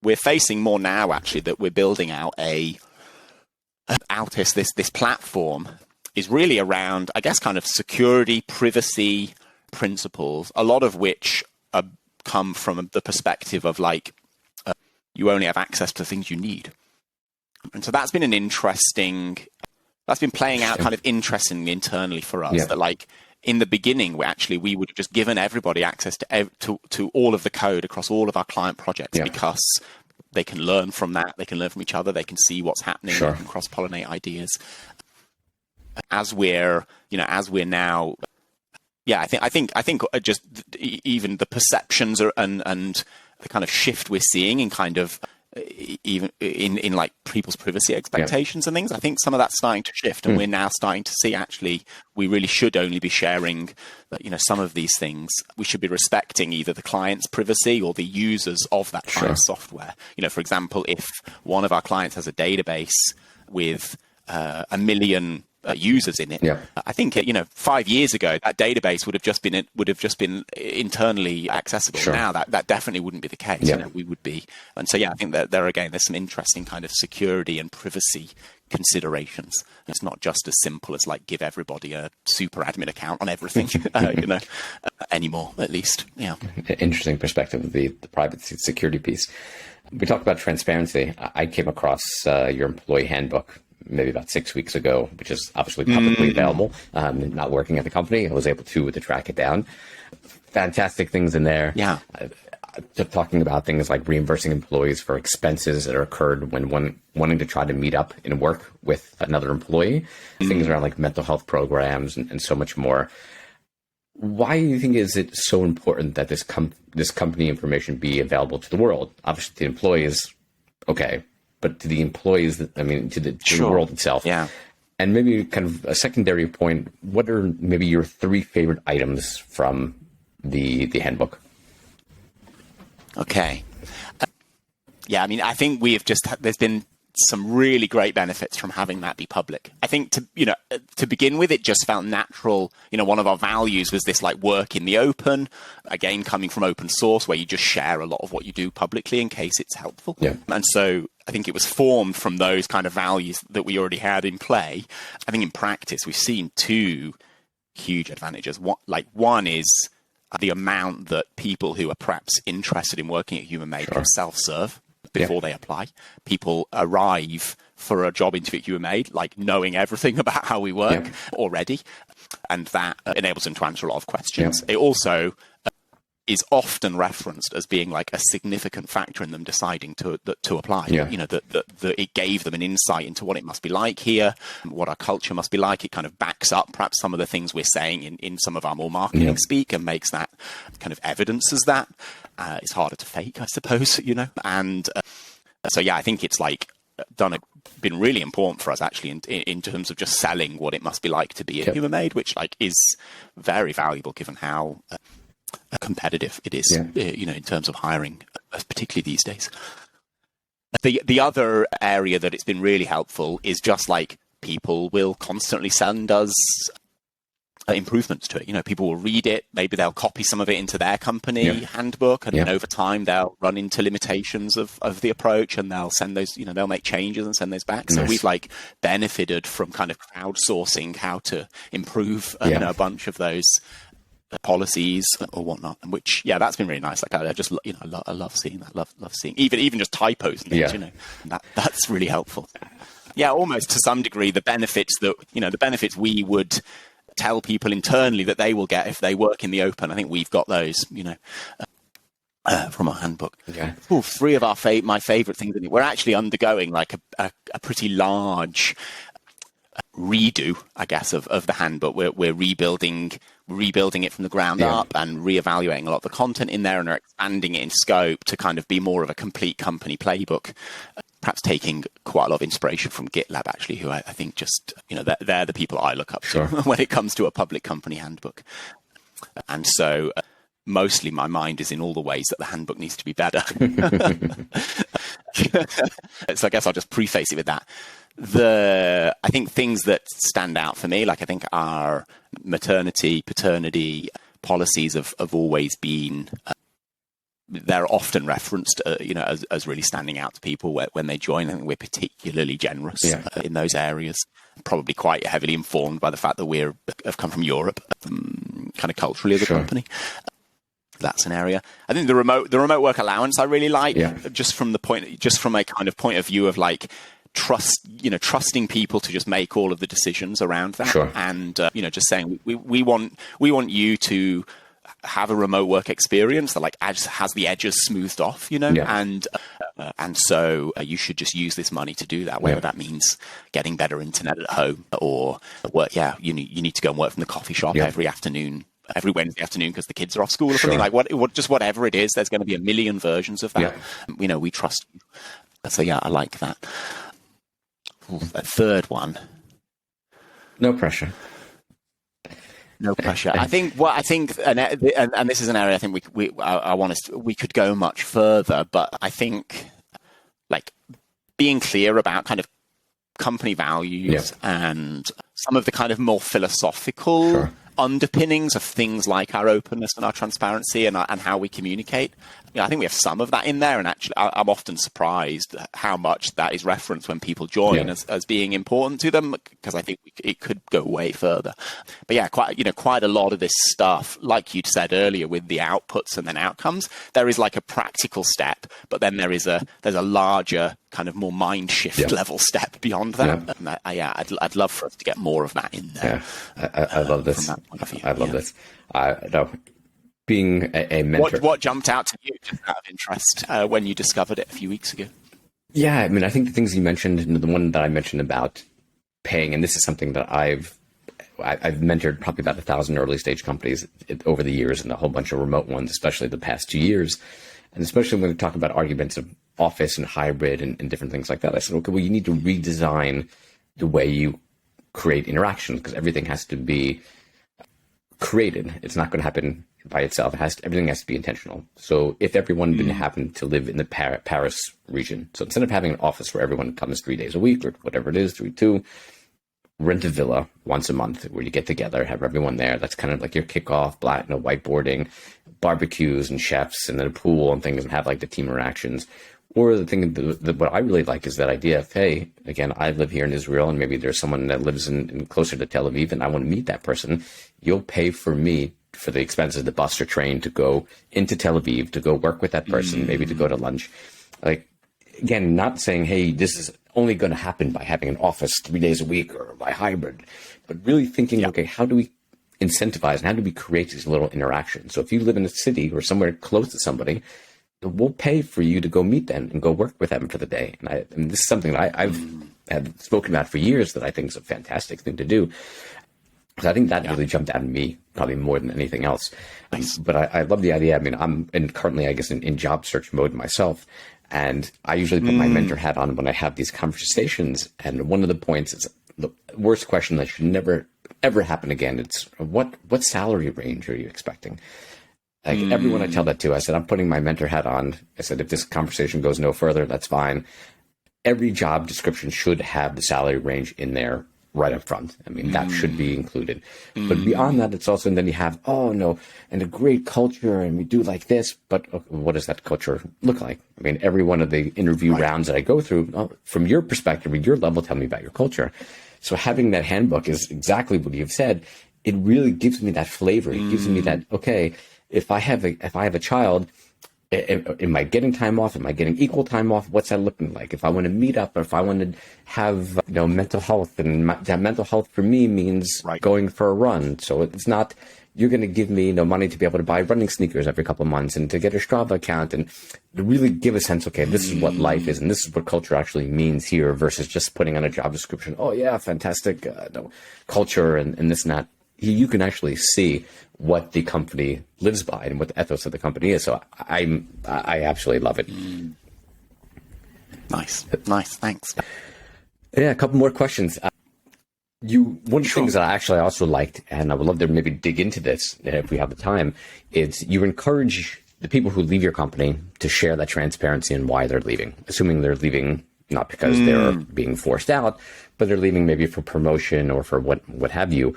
we're facing more now, actually, that we're building out this platform, is really around, I guess, kind of security, privacy principles, a lot of which come from the perspective of you only have access to things you need. And so that's been playing out kind of interestingly internally for us. That in the beginning, we would have just given everybody access to all of the code across all of our client projects, because they can learn from that. They can learn from each other. They can see what's happening. Sure. They can cross-pollinate ideas. As we're now, I think just even the perceptions and the kind of shift we're seeing in kind of even in like people's privacy expectations and things. I think some of that's starting to shift, and we're now starting to see actually we really should only be sharing, some of these things. We should be respecting either the client's privacy or the users of that client's software. For example, if one of our clients has a database with 1 million users in it. I think 5 years ago that database would have just been internally accessible. Sure. Now that definitely wouldn't be the case. We would be, and so I think that there's some interesting kind of security and privacy considerations. It's not just as simple as give everybody a super admin account on everything, anymore, at least. Yeah. Interesting perspective of the privacy security piece. We talked about transparency. I came across your employee handbook maybe about 6 weeks ago, which is obviously publicly available. Not working at the company, I was able to track it down. Fantastic things in there. Yeah. Talking about things like reimbursing employees for expenses that are occurred when wanting to try to meet up and work with another employee. Things around like mental health programs and so much more. Why do you think is it so important that this company information be available to the world? Obviously, to the employees, okay. But to the employees, to the world itself. Yeah. And maybe kind of a secondary point, what are maybe your 3 favorite items from the handbook? Okay. I think there's been some really great benefits from having that be public. I think to begin with, it just felt natural. One of our values was this work in the open, again, coming from open source, where you just share a lot of what you do publicly in case it's helpful. Yeah. And so I think it was formed from those kind of values that we already had in play. I think in practice, we've seen 2 huge advantages. One is the amount that people who are perhaps interested in working at HumanMade can self-serve before they apply. People arrive for a job interview at HumanMade knowing everything about how we work already, and that enables them to answer a lot of questions. It also is often referenced as being a significant factor in them deciding to apply. That it gave them an insight into what it must be like here, what our culture must be like. It kind of backs up perhaps some of the things we're saying in some of our more marketing speak, and makes that kind of evidences that. It's harder to fake, I suppose, and so I think it's been really important for us actually in terms of just selling what it must be like to be at HumanMade, which is very valuable given how competitive it is, in terms of hiring, particularly these days. The other area that it's been really helpful is just people will constantly send us improvements to it. People will read it, maybe they'll copy some of it into their company handbook, and then over time they'll run into limitations of the approach, and they'll send those, they'll make changes and send those back. So we've benefited from kind of crowdsourcing how to improve a bunch of those policies or whatnot, which that's been really nice. I just I love seeing that. Love seeing even just typos and things. That's really helpful. Almost to some degree the benefits we would tell people internally that they will get if they work in the open. I think we've got those, from our handbook. Okay. 3 of my favorite things. We're actually undergoing a pretty large redo, I guess, of the handbook. We're rebuilding it from the ground up and reevaluating a lot of the content in there, and are expanding it in scope to kind of be more of a complete company playbook. perhaps taking quite a lot of inspiration from GitLab, actually, who I think just, they're the people I look up to when it comes to a public company handbook. And so mostly my mind is in all the ways that the handbook needs to be better. So I guess I'll just preface it with that. I think things that stand out for me, like I think our maternity, paternity policies have always been, they're often referenced, as really standing out to people when they join. I think we're particularly generous in those areas, probably quite heavily informed by the fact that have come from Europe, kind of culturally as a company. That's an area. I think the remote work allowance I really like, just from a kind of point of view of like trusting people to just make all of the decisions around that, and just saying we want you to have a remote work experience that like has the edges smoothed off, and so you should just use this money to do that, whether that means getting better internet at home or work. You need to go and work from the coffee shop every Wednesday afternoon because the kids are off school or something, like just whatever it is. There's going to be a million versions of that. We trust you. So I like that. A third one. No pressure. No pressure. I think, and this is an area I think we could go much further, but I think like being clear about kind of company values and some of the kind of more philosophical underpinnings of things like our openness and our transparency and how we communicate. I think we have some of that in there, and actually I'm often surprised how much that is referenced when people join as being important to them, because I think it could go way further. But quite a lot of this stuff, like you'd said earlier, with the outputs and then outcomes, there is like a practical step, but then there's a larger kind of more mind shift level step beyond that. I'd love for us to get more of that in there. I love this. From that point of view. I love this. Being a mentor. What jumped out to you, just out of interest, when you discovered it a few weeks ago? Yeah, I mean, I think the things you mentioned, the one that I mentioned about paying, and this is something that I've mentored probably about 1,000 early stage companies over the years, and a whole bunch of remote ones, especially the past 2 years. And especially when we talk about arguments of office and hybrid and different things like that, I said, okay, well, you need to redesign the way you create interaction, because everything has to be created. It's not going to happen by itself. Everything has to be intentional. So if everyone didn't happen to live in the Paris region, so instead of having an office where everyone comes 3 days a week or whatever it is, 3-2, rent a villa once a month where you get together, have everyone there. That's kind of like your kickoff, whiteboarding, barbecues and chefs, and then a pool and things, and have like the team interactions. Or the thing that what I really like is that idea of, hey, again, I live here in Israel, and maybe there's someone that lives in closer to Tel Aviv, and I want to meet that person. You'll pay for me for the expenses of the bus or train to go into Tel Aviv, to go work with that person, maybe to go to lunch. Like, again, not saying, hey, this is only going to happen by having an office 3 days a week or by hybrid, but really thinking, okay, how do we incentivize and how do we create these little interactions? So if you live in a city or somewhere close to somebody, we'll pay for you to go meet them and go work with them for the day. And this is something that I've spoken about for years that I think is a fantastic thing to do. So I think that really jumped out at me probably more than anything else. Nice. But I love the idea. I mean, I'm currently, I guess, in job search mode myself. And I usually put my mentor hat on when I have these conversations. And one of the points is the worst question that should never, ever happen again. It's what salary range are you expecting? Like everyone I tell that to, I said, I'm putting my mentor hat on. I said, if this conversation goes no further, that's fine. Every job description should have the salary range in there right up front. I mean, that should be included. But beyond that, it's also, and then you have, and a great culture, and we do like this, but what does that culture look like? I mean, every one of the interview rounds that I go through, from your perspective or your level, tell me about your culture. So having that handbook is exactly what you've said. It really gives me that flavor. It gives me that, okay, if I have a child, am I getting time off? Am I getting equal time off? What's that looking like? If I want to meet up, or if I want to have mental health, and that mental health for me means going for a run. So it's not you're going to give me money to be able to buy running sneakers every couple of months and to get a Strava account, and to really give a sense, okay, this is what life is, and this is what culture actually means here, versus just putting on a job description. Oh yeah, fantastic culture and this and that. You can actually see what the company lives by and what the ethos of the company is. So I absolutely love it. Nice. Thanks. Yeah, a couple more questions. One of the things that I also liked, and I would love to maybe dig into this if we have the time, is you encourage the people who leave your company to share that transparency and why they're leaving, assuming they're leaving not because they're being forced out, but they're leaving maybe for promotion or for what have you.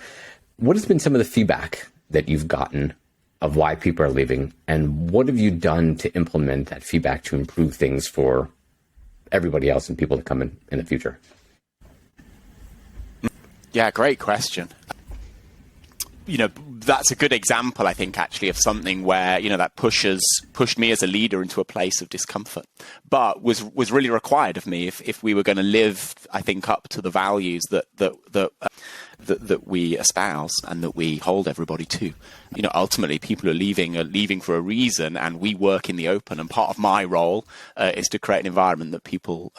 What has been some of the feedback that you've gotten of why people are leaving, and what have you done to implement that feedback to improve things for everybody else and people to come in the future? Yeah, great question. That's a good example, I think, actually, of something where, that pushed me as a leader into a place of discomfort, but was really required of me if we were going to live, I think, up to the values that we espouse and that we hold everybody to. Ultimately, people are leaving for a reason, and we work in the open. And part of my role is to create an environment that people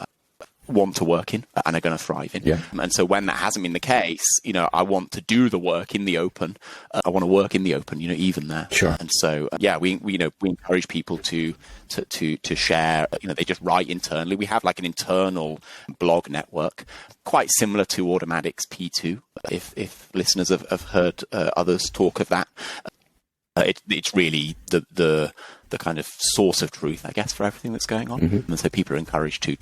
want to work in and are going to thrive in. Yeah. And so when that hasn't been the case, I want to do the work in the open. I want to work in the open, even there. Sure. And so, we encourage people to share, they just write internally. We have like an internal blog network, quite similar to Automatic's P2, if listeners have heard others talk of that. It's really the kind of source of truth, I guess, for everything that's going on. Mm-hmm. And so people are encouraged to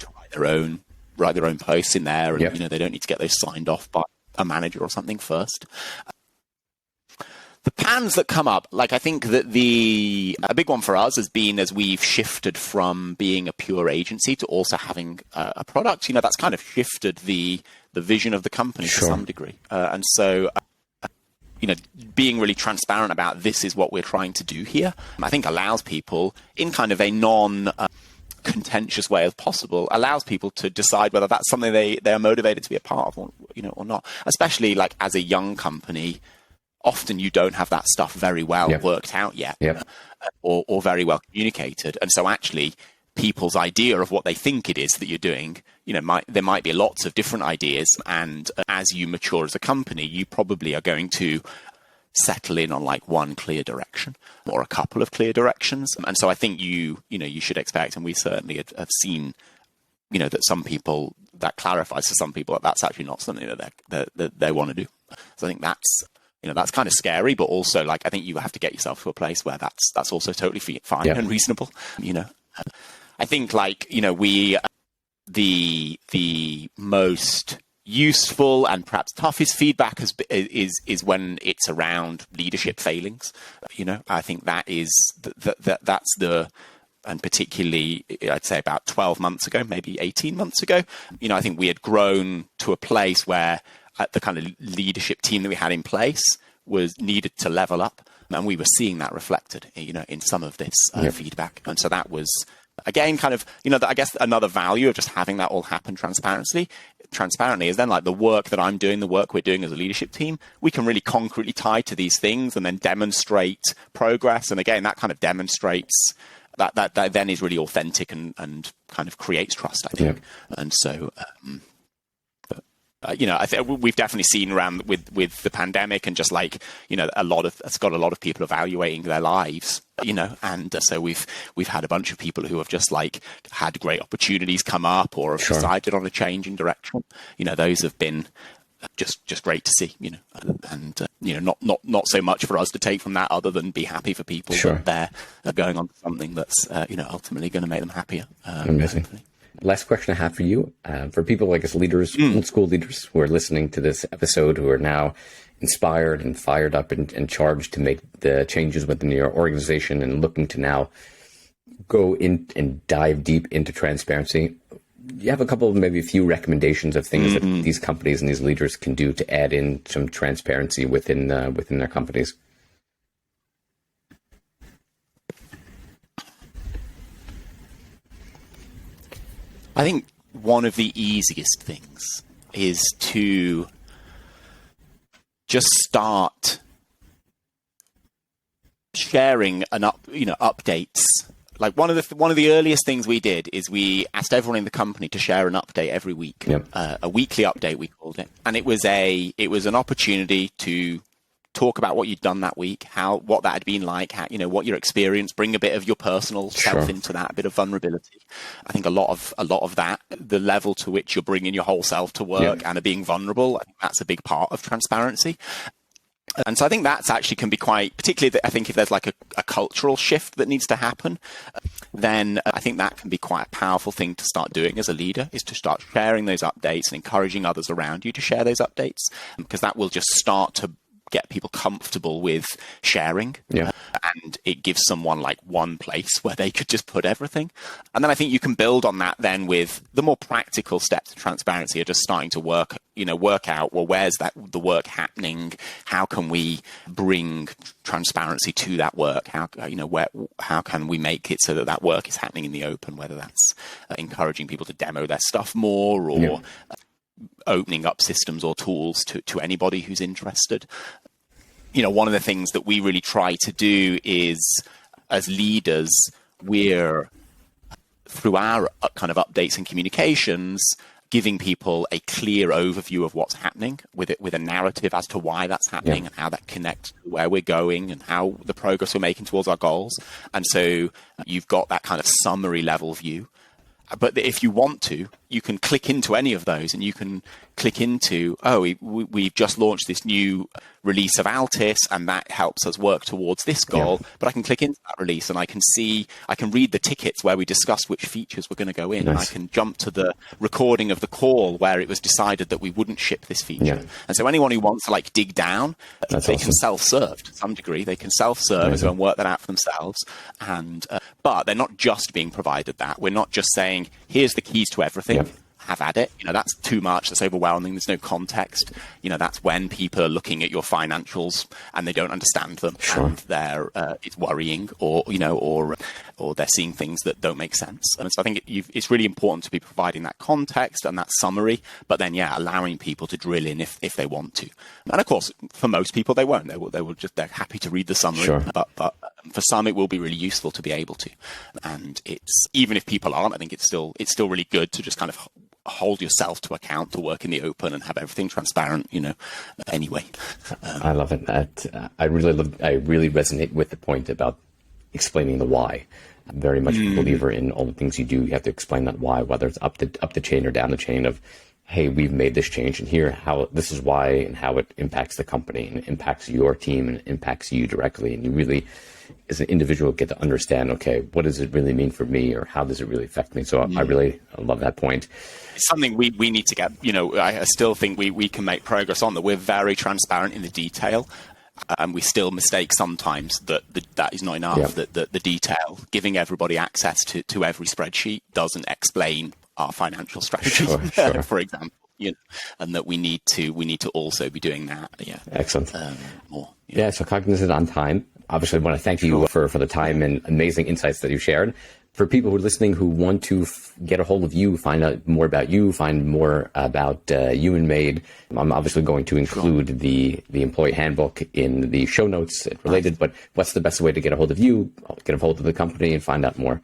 write their own posts in there, and they don't need to get those signed off by a manager or something first. The plans that come up, I think that a big one for us has been, as we've shifted from being a pure agency to also having a product, that's kind of shifted the vision of the company to some degree. And so, being really transparent about this is what we're trying to do here, I think allows people, in kind of a contentious way as possible, allows people to decide whether that's something they are motivated to be a part of, or not. Especially as a young company, often you don't have that stuff very well worked out yet, or very well communicated. And so actually people's idea of what they think it is that you're doing, there might be lots of different ideas. And as you mature as a company, you probably are going to settle in on one clear direction or a couple of clear directions. And so I think you should expect, and we certainly have seen, that some people, that clarifies to some people that that's actually not something that they want to do. So I think that's kind of scary, but also I think you have to get yourself to a place where that's also totally fine and reasonable. I think we, the most useful and perhaps toughest feedback is when it's around leadership failings. I think that is that's and particularly I'd say about 12 months ago, maybe 18 months ago, I think we had grown to a place where the kind of leadership team that we had in place was needed to level up, and we were seeing that reflected, in some of this feedback. And so that was, again, kind of, I guess another value of just having that all happen transparently is then the work that I'm doing, the work we're doing as a leadership team, we can really concretely tie to these things and then demonstrate progress. And again, that kind of demonstrates that then is really authentic and kind of creates trust, I think. Yeah. And so, I think we've definitely seen around with the pandemic and just it's got a lot of people evaluating their lives, and so we've had a bunch of people who have just had great opportunities come up or have decided on a change in direction. Those have been just great to see, and not so much for us to take from that other than be happy for people that they're going on to something that's ultimately going to make them happier. Amazing. Hopefully. Last question I have for you, for people like us leaders, old school leaders who are listening to this episode, who are now inspired and fired up and charged to make the changes within your organization and looking to now go in and dive deep into transparency. You have maybe a few recommendations of things that these companies and these leaders can do to add in some transparency within their companies. I think one of the easiest things is to just start sharing updates. One of the earliest things we did is we asked everyone in the company to share an update every week, a weekly update we called it, and it was an opportunity to talk about what you'd done that week, what that had been like, what your experience, bring a bit of your personal self into that, a bit of vulnerability. I think a lot of that, the level to which you're bringing your whole self to work and are being vulnerable, I think that's a big part of transparency. And so I think that's actually can be quite, particularly I think if there's like a cultural shift that needs to happen, then I think that can be quite a powerful thing to start doing as a leader, is to start sharing those updates and encouraging others around you to share those updates, because that will just start to get people comfortable with sharing. And it gives someone like one place where they could just put everything. And then I think you can build on that then with the more practical steps of transparency are just starting to work out, well, where's the work happening? How can we bring transparency to that work? How can we make it so that work is happening in the open, whether that's encouraging people to demo their stuff more or opening up systems or tools to anybody who's interested. One of the things that we really try to do is, as leaders, we're, through our kind of updates and communications, giving people a clear overview of what's happening with a narrative as to why that's happening and how that connects to where we're going and how the progress we're making towards our goals. And so you've got that kind of summary level view. But if you want to, you can click into any of those, and you can click into, we've just launched this new release of Altis, and that helps us work towards this goal. But I can click into that release, and I can read the tickets where we discussed which features were going to go in. And I can jump to the recording of the call where it was decided that we wouldn't ship this feature. And so anyone who wants to dig down, they can self-serve to some degree. They can self-serve and go and work that out for themselves. And but they're not just being provided that. We're not just saying, here's the keys to everything. Have at it. That's too much. That's overwhelming. There's no context. That's when people are looking at your financials and they don't understand them, and it's worrying, or they're seeing things that don't make sense. And so I think it's really important to be providing that context and that summary, but then allowing people to drill in if they want to. And of course, for most people, they won't. They're happy to read the summary, but for some, it will be really useful to be able to. And it's, even if people aren't, I think it's still really good to just kind of hold yourself to account, to work in the open and have everything transparent, anyway. I love it. I really resonate with the point about explaining the why. I'm very much a believer in all the things you do. You have to explain that why, whether it's up the chain or down the chain of, hey, we've made this change, and here how this is why, and how it impacts the company and it impacts your team and it impacts you directly. And you really, as an individual, get to understand, okay, what does it really mean for me, or how does it really affect me? So I really love that point. It's something we need to get, I still think we can make progress on that. We're very transparent in the detail, and we still mistake sometimes that is not enough, that the detail, giving everybody access to every spreadsheet doesn't explain our financial strategy, for example. And that we need to also be doing that. Excellent. More. So Cognizant on time. Obviously, I want to thank you for the time and amazing insights that you shared. For people who are listening who want to get a hold of you, find out more about you, find more about you and Made, I'm obviously going to include the employee handbook in the show notes related, but what's the best way to get a hold of you, get a hold of the company, and find out more?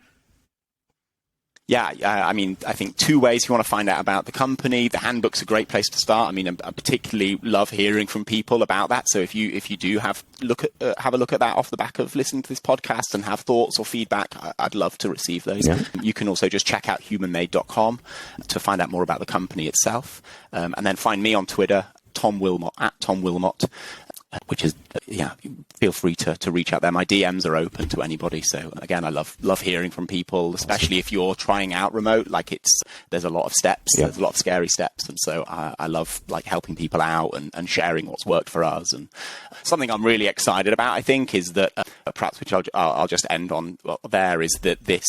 I think two ways if you want to find out about the company. The handbook's a great place to start. I particularly love hearing from people about that. So if you do have a look at that off the back of listening to this podcast and have thoughts or feedback, I'd love to receive those. You can also just check out humanmade.com to find out more about the company itself. And then find me on Twitter, Tom Willmot, at Tom Willmot. Which is, feel free to reach out there. My DMs are open to anybody. So again, I love hearing from people, especially if you're trying out remote. There's a lot of steps, there's a lot of scary steps. And so I love helping people out and sharing what's worked for us. And something I'm really excited about, I think, is that perhaps, which I'll just end on there, is that this,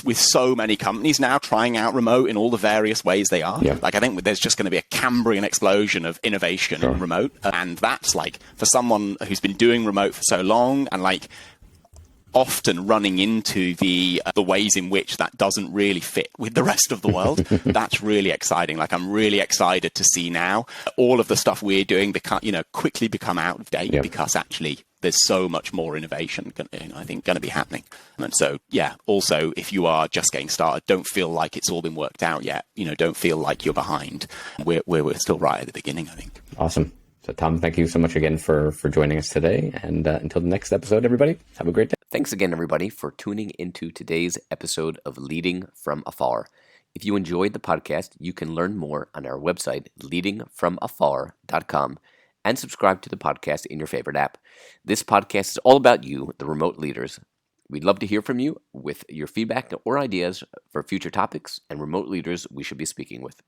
with so many companies now trying out remote in all the various ways they are, I think there's just going to be a Cambrian explosion of innovation in remote. And that's for someone who's been doing remote for so long and often running into the ways in which that doesn't really fit with the rest of the world. That's really exciting. I'm really excited to see now all of the stuff we're doing quickly become out of date because actually there's so much more innovation, I think, going to be happening. And so, also, if you are just getting started, don't feel like it's all been worked out yet. Don't feel like you're behind. We're still right at the beginning, I think. Awesome. So Tom, thank you so much again for joining us today. And until the next episode, everybody, have a great day. Thanks again, everybody, for tuning into today's episode of Leading from Afar. If you enjoyed the podcast, you can learn more on our website, leadingfromafar.com, and subscribe to the podcast in your favorite app. This podcast is all about you, the remote leaders. We'd love to hear from you with your feedback or ideas for future topics and remote leaders we should be speaking with.